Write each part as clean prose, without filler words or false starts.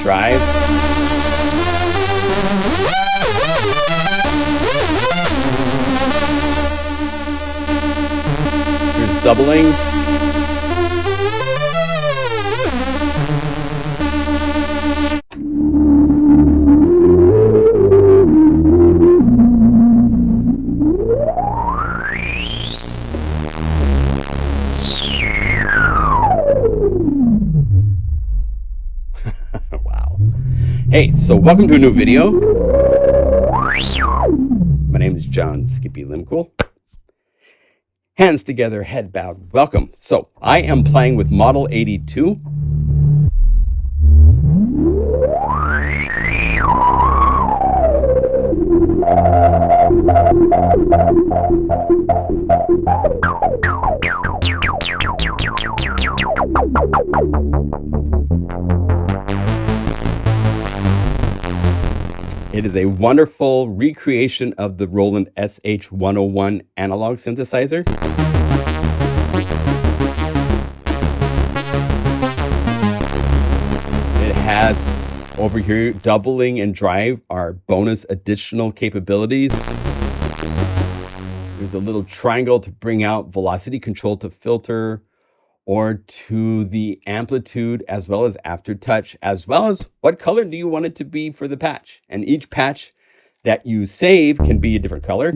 drive. Here's doubling. Wow. Hey, so welcome to a new video. My name is John Skippy Limcool. Hands together, head bowed. Welcome. So I am playing with Model 82. It is a wonderful recreation of the Roland SH-101 analog synthesizer. It has over here doubling and drive are bonus additional capabilities. There's a little triangle to bring out velocity control to filter or to the amplitude, as well as aftertouch, as well as what color do you want it to be for the patch. And each patch that you save can be a different color.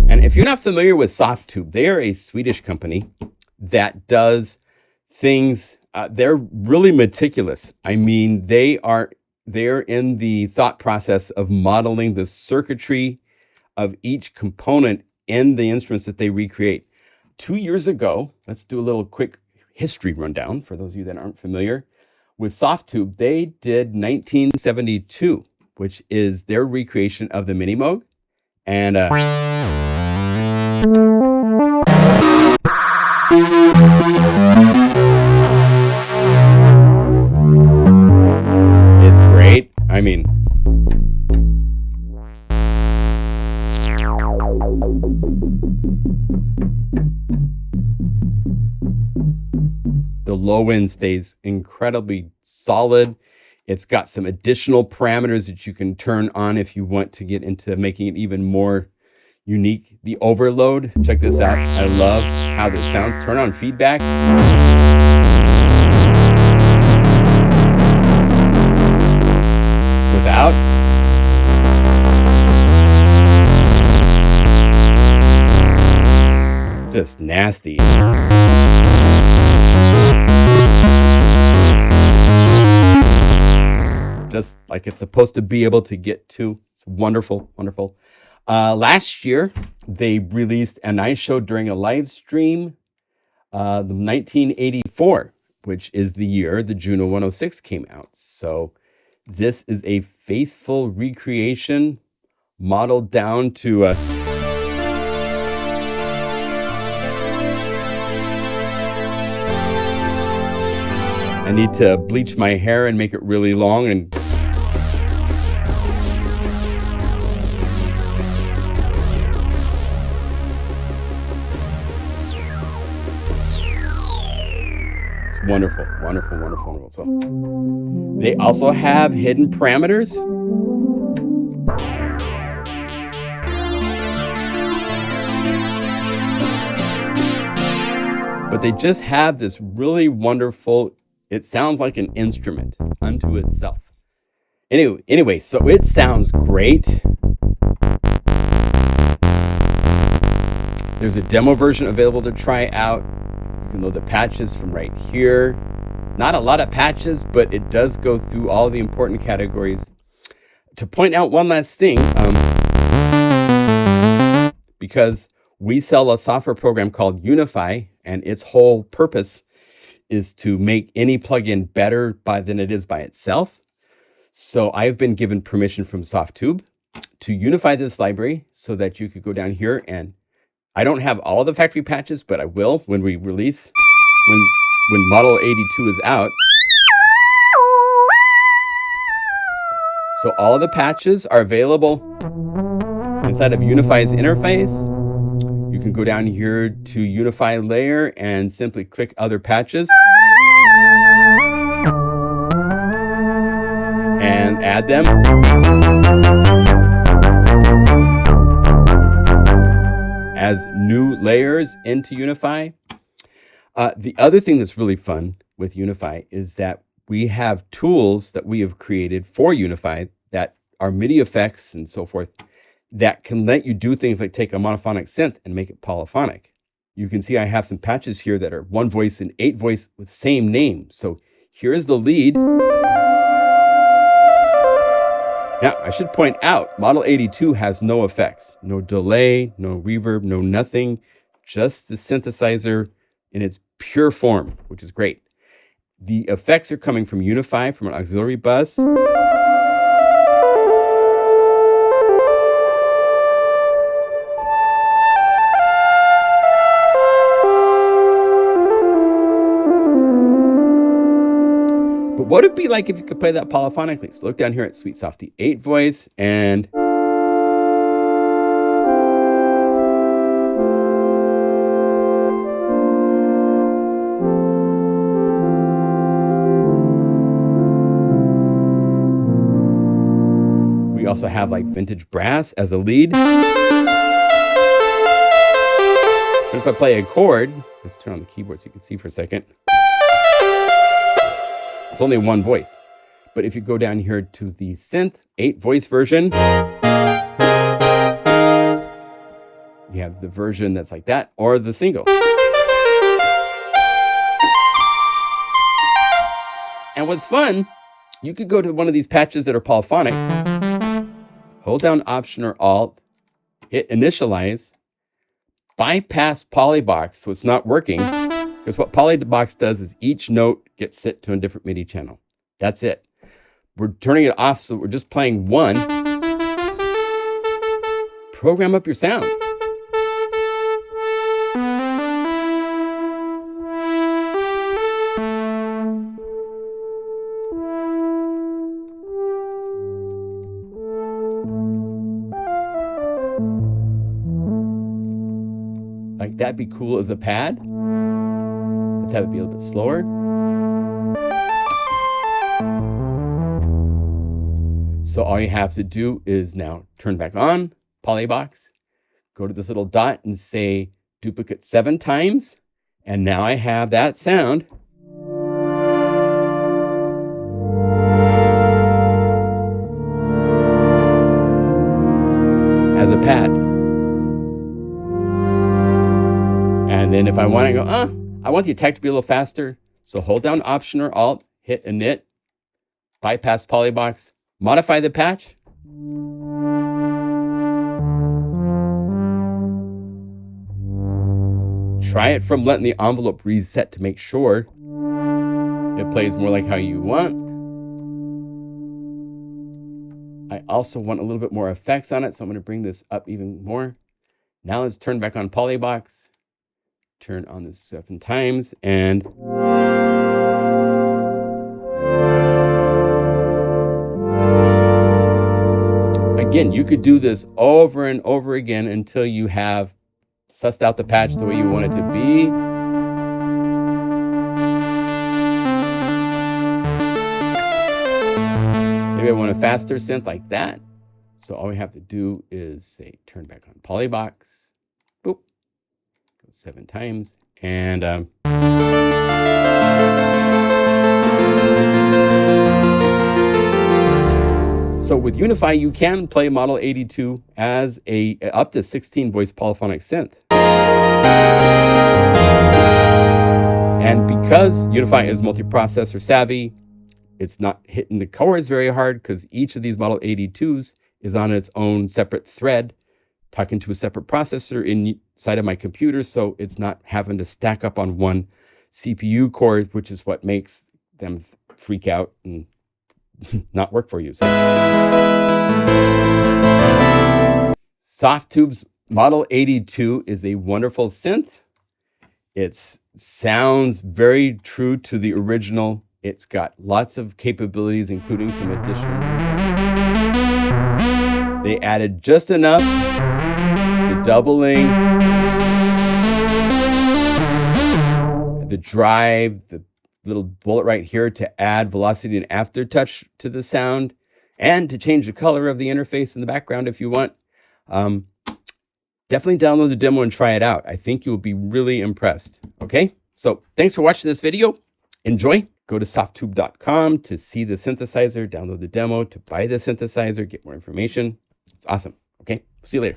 And if you're not familiar with Softube, they are a Swedish company that does things, they're really meticulous. I mean, they're in the thought process of modeling the circuitry of each component in the instruments that they recreate. 2 years ago, let's do a little quick history rundown for those of you that aren't familiar. With Softube, they did 1972, which is their recreation of the MiniMoog. And it's great. I mean, the low end stays incredibly solid. It's got some additional parameters that you can turn on if you want to get into making it even more unique. The overload, check this out. I love how this sounds. Turn on feedback. Without. Just nasty. Just like it's supposed to be able to get to. It's wonderful, wonderful. Last year, they released, and I showed during a live stream, the 1984, which is the year the Juno 106 came out. So this is a faithful recreation modeled down to I need to bleach my hair and make it really long, and it's wonderful, wonderful, wonderful, wonderful. So they also have hidden parameters. But they just have this really wonderful, it sounds like an instrument unto itself. Anyway, so it sounds great. There's a demo version available to try out. You can load the patches from right here. It's not a lot of patches, but it does go through all the important categories. To point out one last thing, because we sell a software program called Unify, and its whole purpose is to make any plugin better than it is by itself. So I've been given permission from Softube to unify this library so that you could go down here, and I don't have all the factory patches, but I will when we release, when Model 82 is out. So all the patches are available inside of Unify's interface. You can go down here to Unify layer and simply click other patches and add them. As new layers into Unify. The other thing that's really fun with Unify is that we have tools that we have created for Unify that are MIDI effects and so forth that can let you do things like take a monophonic synth and make it polyphonic. You can see I have some patches here that are 1 voice and 8 voice with same name. So here's the lead. Now, I should point out, Model 82 has no effects, no delay, no reverb, no nothing, just the synthesizer in its pure form, which is great. The effects are coming from Unify, from an auxiliary bus. But what would it be like if you could play that polyphonically? So look down here at Sweet Softy 8 voice and we also have like vintage brass as a lead. And if I play a chord, let's turn on the keyboard so you can see for a second. It's only 1 voice. But if you go down here to the synth 8 voice version, you have the version that's like that or the single. And what's fun, you could go to one of these patches that are polyphonic, hold down Option or Alt, hit Initialize, bypass Polybox so it's not working. Because what Polybox does is each note gets set to a different MIDI channel. That's it. We're turning it off, so we're just playing 1. Program up your sound. Like that'd be cool as a pad. Let's have it be a little bit slower. So all you have to do is now turn back on Polybox, go to this little dot and say duplicate 7 times. And now I have that sound. As a pad. And then if I want to go, I want the attack to be a little faster. So hold down Option or Alt, hit Init, bypass Polybox, modify the patch. Try it from letting the envelope reset to make sure it plays more like how you want. I also want a little bit more effects on it, so I'm going to bring this up even more. Now let's turn back on Polybox. Turn on this 7 times and again, you could do this over and over again until you have sussed out the patch the way you want it to be. Maybe I want a faster synth like that. So all we have to do is say turn back on Polybox. 7 times and so with Unify you can play Model 82 as a up to 16 voice polyphonic synth. And because Unify is multiprocessor savvy, it's not hitting the chords very hard because each of these Model 82s is on its own separate thread talking to a separate processor inside of my computer, so it's not having to stack up on one CPU core, which is what makes them freak out and not work for you. So Softube's Model 82 is a wonderful synth. It sounds very true to the original. It's got lots of capabilities, including some additional They added just enough, the doubling, the drive, the little bullet right here to add velocity and aftertouch to the sound, and to change the color of the interface in the background if you want. Definitely download the demo and try it out. I think you'll be really impressed. Okay, so thanks for watching this video. Enjoy. Go to softube.com to see the synthesizer, download the demo, to buy the synthesizer, get more information. It's awesome. Okay, see you later.